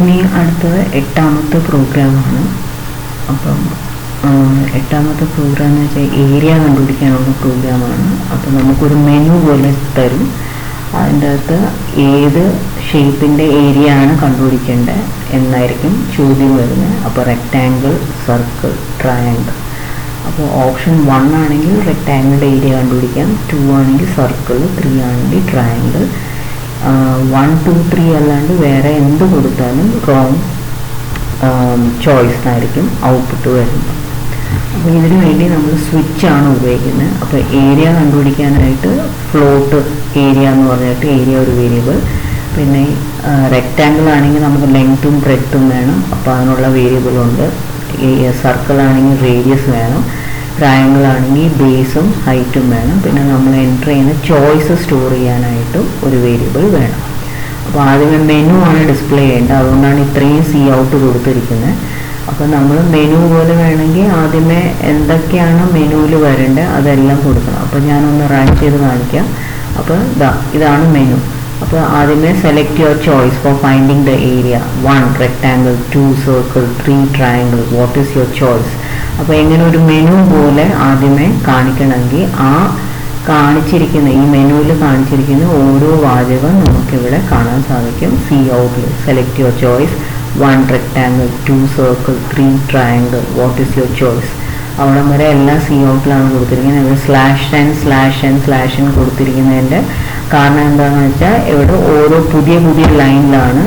ഇനി അടുത്തത് എട്ടാമത്തെ പ്രോഗ്രാമാണ്. അപ്പം എട്ടാമത്തെ പ്രോഗ്രാം എന്ന് വെച്ചാൽ ഏരിയ കണ്ടുപിടിക്കാനുള്ള പ്രോഗ്രാമാണ്. അപ്പോൾ നമുക്കൊരു മെനു പോലെ തരും. അതിൻ്റെ അകത്ത് ഏത് ഷേപ്പിൻ്റെ ഏരിയ ആണ് കണ്ടുപിടിക്കേണ്ടത് എന്നായിരിക്കും ചോദ്യം വരുന്നത്. അപ്പോൾ റെക്റ്റാങ്കിൾ, സർക്കിൾ, ട്രയാങ്കിൾ. അപ്പോൾ ഓപ്ഷൻ 1 ആണെങ്കിൽ റെക്റ്റാങ്കിളിൻ്റെ ഏരിയ കണ്ടുപിടിക്കാം, 2 ആണെങ്കിൽ സർക്കിൾ, 3 ആണെങ്കിൽ ട്രയാങ്കിൾ. 1, 2, 3 അല്ലാണ്ട് വേറെ എന്ത് കൊടുത്താലും റോങ് ചോയ്സ് ആയിരിക്കും ഔട്ട്പുട്ട് വരുന്നത്. അപ്പോൾ ഇതിനു വേണ്ടി നമ്മൾ സ്വിച്ചാണ് ഉപയോഗിക്കുന്നത്. അപ്പോൾ ഏരിയ കണ്ടുപിടിക്കാനായിട്ട് ഫ്ലോട്ട് ഏരിയ എന്ന് പറഞ്ഞിട്ട് ഏരിയ ഒരു വേരിയബിൾ. പിന്നെ റെക്റ്റാങ്കിൾ ആണെങ്കിൽ നമുക്ക് ലെങ്ത്തും ബ്രെഡ്ത്തും വേണം, അപ്പോൾ അതിനുള്ള വേരിയബിളുണ്ട്. സർക്കിൾ ആണെങ്കിൽ റേഡിയസ് വേണം, ട്രയാങ്കിൾ ആണെങ്കിൽ ബേസും ഹൈറ്റും വേണം. പിന്നെ നമ്മൾ എൻ്റർ ചെയ്യുന്ന ചോയ്സ് സ്റ്റോർ ചെയ്യാനായിട്ടും ഒരു വേരിയബിൾ വേണം. അപ്പോൾ ആദ്യമേ മെനു ആണ് ഡിസ്പ്ലേ ചെയ്യേണ്ടത്, അതുകൊണ്ടാണ് ഇത്രയും സി ഔട്ട് കൊടുത്തിരിക്കുന്നത്. അപ്പോൾ നമ്മൾ മെനു പോലെ വേണമെങ്കിൽ ആദ്യമേ എന്തൊക്കെയാണ് മെനുവിൽ വരേണ്ടത് അതെല്ലാം കൊടുക്കണം. അപ്പോൾ ഞാനൊന്ന് റൺ ചെയ്ത് കാണിക്കാം. അപ്പോൾ ഇതാണ് മെനു. അപ്പോൾ ആദ്യമേ select your choice for finding the area. 1 rectangle, 2 circle, 3 triangle, what is your choice. അപ്പോൾ എങ്ങനെ ഒരു മെനു പോലെ ആദ്യമേ കാണിക്കണമെങ്കിൽ ആ കാണിച്ചിരിക്കുന്ന ഈ മെനുവിൽ കാണിച്ചിരിക്കുന്ന ഓരോ വാചകം നമുക്കിവിടെ കാണാൻ സാധിക്കും. സി ഔട്ടിൽ select your choice, 1 rectangle, 2 circle, 3 triangle, what is your choice. അവിടെ വരെ എല്ലാം സി ഔട്ടിലാണ് കൊടുത്തിരിക്കുന്നത്. /n കൊടുത്തിരിക്കുന്നതിൻ്റെ കാരണം എന്താണെന്ന് വെച്ചാൽ ഇവിടെ ഓരോ പുതിയ ലൈനിലാണ്.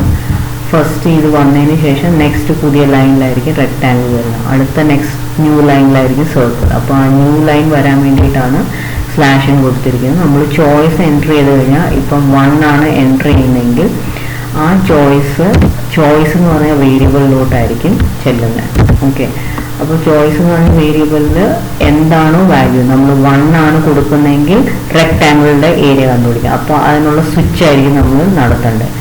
ഫസ്റ്റ് ഇത് വന്നതിന് ശേഷം നെക്സ്റ്റ് പുതിയ ലൈനിലായിരിക്കും റെക്റ്റാങ്കിൾ വരുന്നത്, അടുത്ത നെക്സ്റ്റ് ന്യൂ ലൈനിലായിരിക്കും സർക്കിൾ. അപ്പോൾ ആ ന്യൂ ലൈൻ വരാൻ വേണ്ടിയിട്ടാണ് /n കൊടുത്തിരിക്കുന്നത്. നമ്മൾ ചോയ്സ് എൻ്റർ ചെയ്ത് കഴിഞ്ഞാൽ ഇപ്പം 1 ആണ് എൻ്റർ ചെയ്യുന്നതെങ്കിൽ ആ ചോയ്സ് എന്ന് പറഞ്ഞ വേരിയബിളിലോട്ടായിരിക്കും ചെല്ലുന്നത്. ഓക്കെ, അപ്പോൾ ചോയ്സ് എന്ന് പറഞ്ഞ വേരിയബിളിൽ എന്താണോ വാല്യൂ, നമ്മൾ 1 ആണ് കൊടുക്കുന്നതെങ്കിൽ റെക്റ്റാങ്കിളിൻ്റെ ഏരിയ കണ്ടുപിടിക്കുക. അപ്പോൾ അതിനുള്ള സ്വിച്ച് ആയിരിക്കും നമ്മൾ നടത്തേണ്ടത്.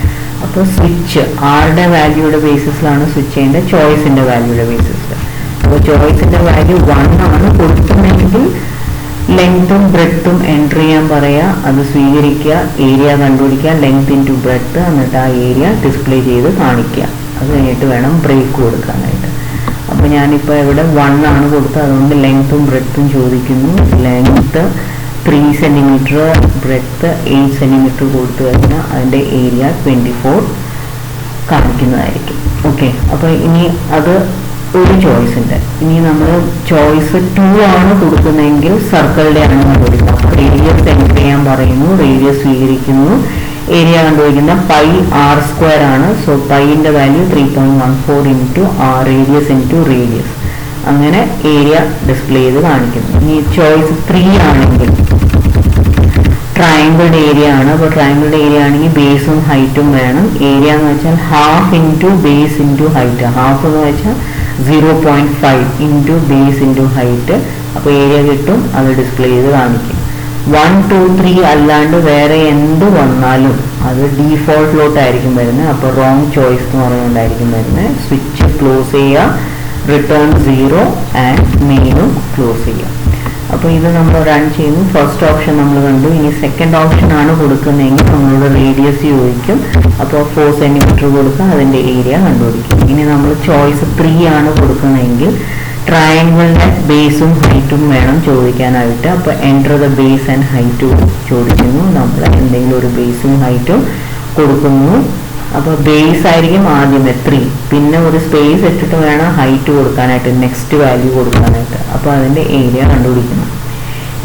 അപ്പോൾ സ്വിച്ച് ആരുടെ വാല്യൂയുടെ ബേസിസിലാണ് സ്വിച്ച് ചെയ്യേണ്ടത്? ചോയ്സിൻ്റെ വാല്യൂയുടെ ബേസിസിൽ. അപ്പോൾ ചോയ്സിൻ്റെ വാല്യൂ 1 ആണ് കൊടുക്കുന്നതെങ്കിൽ ലെങ്ത്തും ബ്രെഡ്ത്തും എൻ്റർ ചെയ്യാൻ പറയുക, അത് സ്വീകരിക്കുക, ഏരിയ കണ്ടുപിടിക്കുക, ലെങ്ത് ഇൻറ്റു ബ്രെഡ്ത്ത്, എന്നിട്ട് ആ ഏരിയ ഡിസ്പ്ലേ ചെയ്ത് കാണിക്കുക. അത് കഴിഞ്ഞിട്ട് വേണം ബ്രേക്ക് കൊടുക്കാനായിട്ട്. അപ്പോൾ ഞാനിപ്പോൾ ഇവിടെ 1 ആണ് കൊടുത്തത്, അതുകൊണ്ട് ലെങ്ത്തും ബ്രെഡ്ത്തും ചോദിക്കുന്നു. ലെങ്ത്ത് 3 സെൻറ്റിമീറ്റർ, ബ്രെഡ്ത്ത് 8 സെൻറ്റിമീറ്റർ കൊടുത്തു കഴിഞ്ഞാൽ അതിൻ്റെ ഏരിയ 24 കാണിക്കുന്നതായിരിക്കും. ഓക്കെ, അപ്പോൾ ഇനി അത് ഒരു ചോയ്സിൻ്റെ. ഇനി നമ്മൾ ചോയ്സ് 2 ആണ് കൊടുക്കുന്നതെങ്കിൽ സർക്കിളിൻ്റെ ആണ് കണ്ടുപിടിക്കുക. അപ്പോൾ റേഡിയസ് എൻ്റർ ചെയ്യാൻ പറയുന്നു, റേഡിയസ് സ്വീകരിക്കുന്നു, ഏരിയ കണ്ടുപിടിക്കുന്ന πr² ആണ്. സോ പൈൻ്റെ value 3.14 into r radius into radius. അങ്ങനെ ഏരിയ ഡിസ്പ്ലേ ചെയ്ത് കാണിക്കുന്നു. ഇനി ചോയ്സ് 3 ആണെങ്കിൽ ട്രയാങ്കിളുടെ ഏരിയ ആണ്. അപ്പോൾ ട്രയാങ്കിളുടെ ഏരിയ ആണെങ്കിൽ ബേസും ഹൈറ്റും വേണം. ഏരിയ എന്ന് വെച്ചാൽ half into base into height. Half എന്ന് വെച്ചാൽ 0.5 ഇൻറ്റു ബേസ് ഇൻറ്റു ഹൈറ്റ്. അപ്പോൾ ഏരിയ കിട്ടും, അത് ഡിസ്പ്ലേ ചെയ്ത് കാണിക്കും. 1, 2, 3 അല്ലാണ്ട് വേറെ എന്ത് വന്നാലും അത് ഡീഫോൾട്ടിലോട്ടായിരിക്കും വരുന്നത്. അപ്പോൾ റോങ് ചോയ്സ് എന്ന് പറയുന്നുണ്ടായിരിക്കും വരുന്നത്. സ്വിച്ച് ക്ലോസ് ചെയ്യുക, റിട്ടേൺ 0 ആൻഡ് മെയിനും ക്ലോസ് ചെയ്യുക. അപ്പോൾ ഇത് നമ്മൾ റൺ ചെയ്യുന്നു. ഫസ്റ്റ് ഓപ്ഷൻ നമ്മൾ കണ്ടു. ഇനി സെക്കൻഡ് ഓപ്ഷൻ ആണ് കൊടുക്കുന്നതെങ്കിൽ നമ്മളോട് റേഡിയസ് ചോദിക്കും. അപ്പോൾ 4 സെൻറ്റിമീറ്റർ കൊടുക്കുക, അതിൻ്റെ ഏരിയ കണ്ടുപിടിക്കും. ഇനി നമ്മൾ ചോയ്സ് 3 ആണ് കൊടുക്കുന്നതെങ്കിൽ ട്രയാങ്കിളിൻ്റെ ബേസും ഹൈറ്റും വേണം ചോദിക്കാനായിട്ട്. അപ്പോൾ enter the base and height ചോദിക്കുന്നു. നമ്മൾ എന്തെങ്കിലും ഒരു ബേസും ഹൈറ്റും കൊടുക്കുന്നു. അപ്പോൾ ബേസ് ആയിരിക്കും ആദ്യമേ 3, പിന്നെ ഒരു സ്പേസ് ഇട്ടിട്ട് വേണം ഹൈറ്റ് കൊടുക്കാനായിട്ട്, നെക്സ്റ്റ് വാല്യൂ കൊടുക്കാനായിട്ട്. അപ്പോൾ അതിൻ്റെ ഏരിയ കണ്ടുപിടിക്കുന്നു.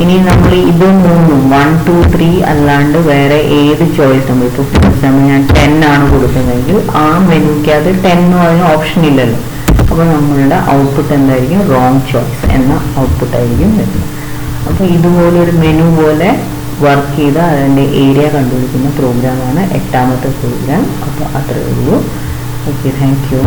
ഇനി നമ്മൾ ഇത് 3, 1, 2, 3 അല്ലാണ്ട് വേറെ ഏത് ചോയ്സ്, നമ്മൾ ഇപ്പോൾ ഫോർ എക്സാമ്പിൾ ഞാൻ 10 ആണ് കൊടുക്കുന്നതെങ്കിൽ ആ മെനുക്കകത്ത് 10 എന്ന് പറഞ്ഞ ഓപ്ഷൻ ഇല്ലല്ലോ. അപ്പോൾ നമ്മളുടെ ഔട്ട്പുട്ട് എന്തായിരിക്കും? റോങ് ചോയ്സ് എന്ന ഔട്ട്പുട്ട് ആയിരിക്കും വരുന്നത്. അപ്പോൾ ഇതുപോലൊരു മെനു പോലെ വർക്ക് ചെയ്ത് അതിൻ്റെ ഏരിയ കണ്ടുപിടിക്കുന്ന പ്രോഗ്രാമാണ് എട്ടാമത്തെ പ്രോഗ്രാം. അപ്പോൾ അത്രയേ ഉള്ളൂ. Okay, thank you.